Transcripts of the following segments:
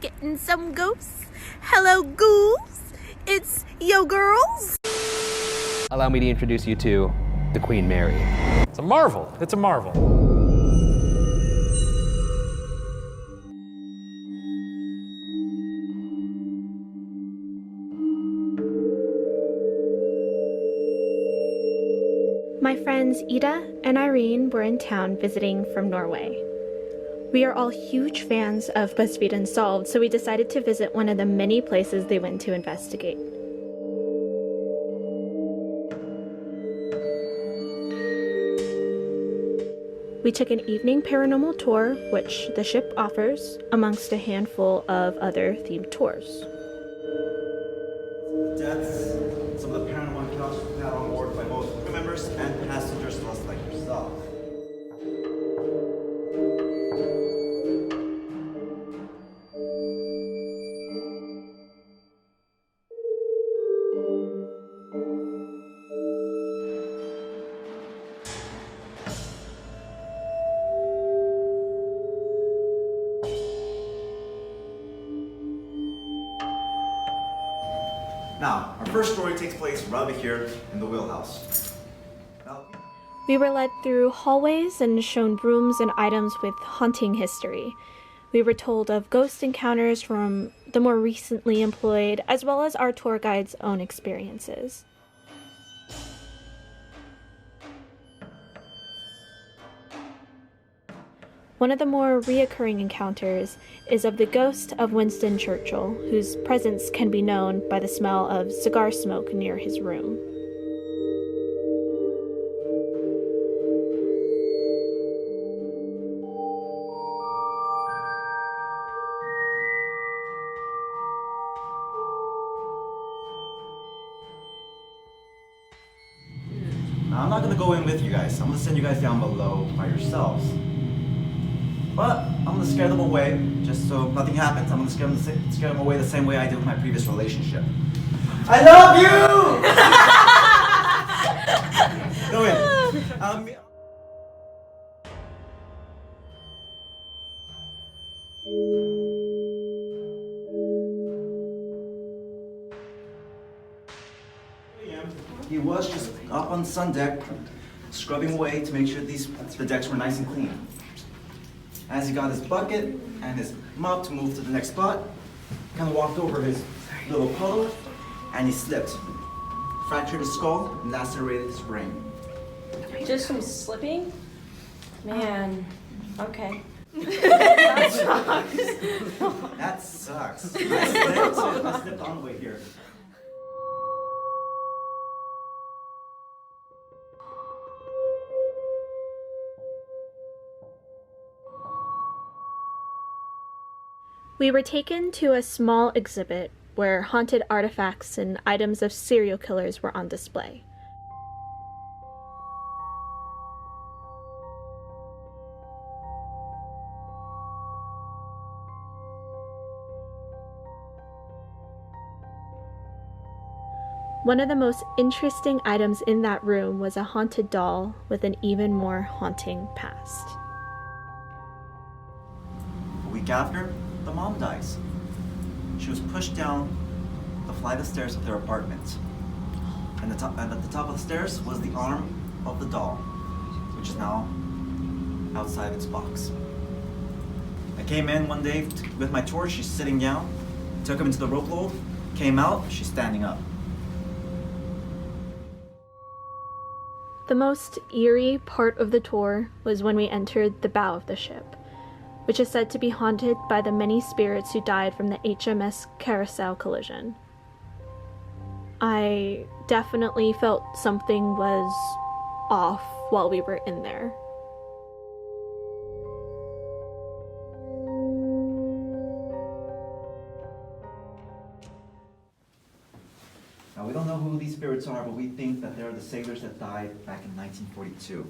getting some ghosts. Hello, ghouls. It's yo girls. Allow me to introduce you to the Queen Mary. It's a marvel. It's a marvel. My friends Ida and Irene were in town visiting from Norway. We are all huge fans of Buzzfeed Unsolved, so we decided to visit one of the many places they went to investigate. We took an evening paranormal tour, which the ship offers, amongst a handful of other themed tours. Deaths, some of the paranormal encounters we've had on board by both crew members and passengers just like yourself. Now, our first story takes place right over here in the wheelhouse. We were led through hallways and shown rooms and items with haunting history. We were told of ghost encounters from the more recently employed, as well as our tour guide's own experiences. One of the more reoccurring encounters is of the ghost of Winston Churchill, whose presence can be known by the smell of cigar smoke near his room. Now, I'm not going to go in with you guys. I'm going to send you guys down below by yourselves. But I'm going to scare them away, just so nothing happens. I'm going to scare them away the same way I did with my previous relationship. I love you! Go in. He was just up on sun deck, scrubbing away to make sure the decks were nice and clean. As he got his bucket and his mop to move to the next spot, kind of walked over his little puddle, and he slipped. Fractured his skull and lacerated his brain. Just from slipping? Man, okay. That sucks. That sucks. I slipped on the way here. We were taken to a small exhibit where haunted artifacts and items of serial killers were on display. One of the most interesting items in that room was a haunted doll with an even more haunting past. A week after, the mom dies. She was pushed down the flight of stairs of their apartment. And at the top of the stairs was the arm of the doll, which is now outside of its box. I came in one day with my torch. She's sitting down. Took him into the rope load. Came out. She's standing up. The most eerie part of the tour was when we entered the bow of the ship, which is said to be haunted by the many spirits who died from the HMS Carousel collision. I definitely felt something was off while we were in there. Now, we don't know who these spirits are, but we think that they're the sailors that died back in 1942.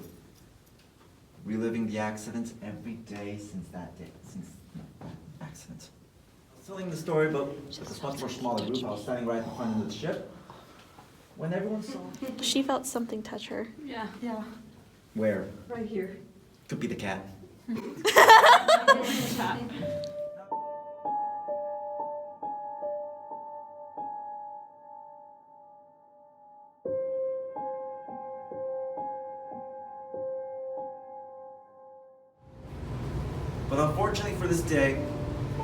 Reliving the accident every day since that day, accident. I was telling the story, but with this much more smaller group. I was standing right in front of the ship when everyone saw. She felt something touch her. Yeah. Where? Right here. Could be the cat. But unfortunately for this day,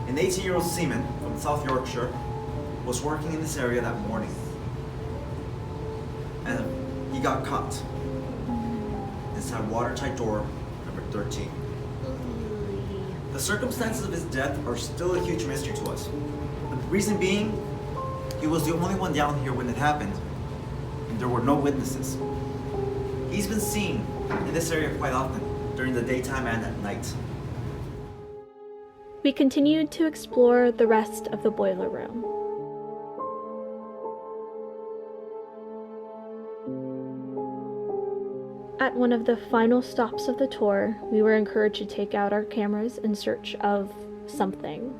an 18-year-old seaman from South Yorkshire was working in this area that morning. And he got caught inside watertight door number 13. The circumstances of his death are still a huge mystery to us. The reason being, he was the only one down here when it happened, and there were no witnesses. He's been seen in this area quite often, during the daytime and at night. We continued to explore the rest of the boiler room. At one of the final stops of the tour, we were encouraged to take out our cameras in search of something.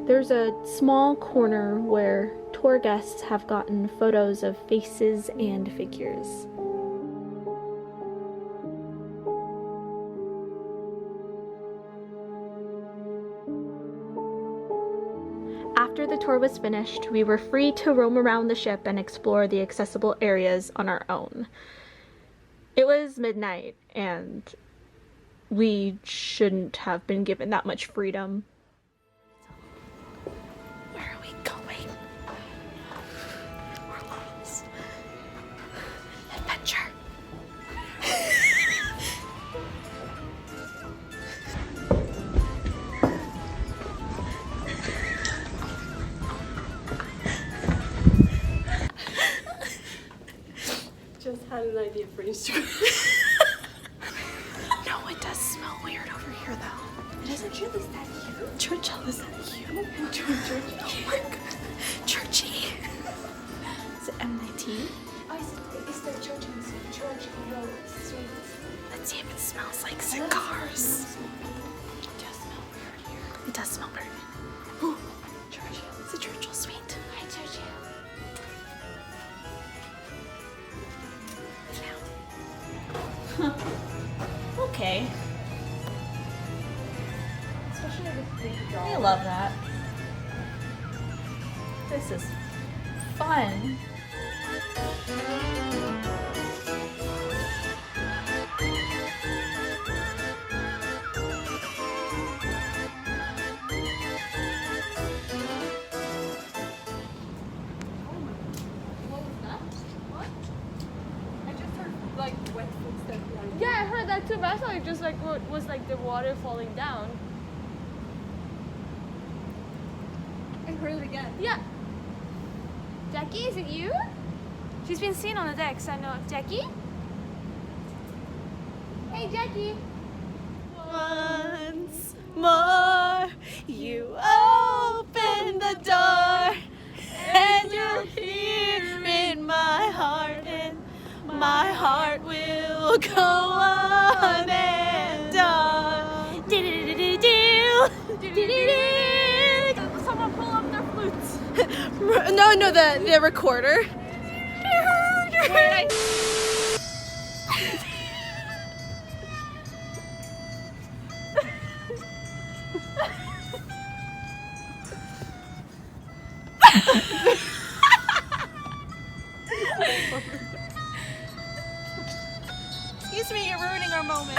There's a small corner where tour guests have gotten photos of faces and figures. After the tour was finished, we were free to roam around the ship and explore the accessible areas on our own. It was midnight, and we shouldn't have been given that much freedom. Where are we going? We're lost. Adventure. Just had an idea for Instagram. No, it does smell weird over here, though. It isn't really that you. Churchill, is that you? Churchill. Oh my god. Churchy. Is it M19? It's the Churchill sweet. Let's see if it smells like cigars. It does smell weird here. It does smell weird. Ooh, Churchill. It's a Churchill sweet. Hi, Churchill. Okay. Especially with big dogs. I love that. This is fun. Yeah, I heard that too, but I thought it just like was like the water falling down. I heard it again. Yeah. Jackie, is it you? She's been seen on the decks, I know. Jackie? Hey, Jackie. Once more, you open the door, and you're here in my heart, and my heart will go on and on. Someone pull up their flutes. No, the recorder. Excuse me, you're ruining our moment.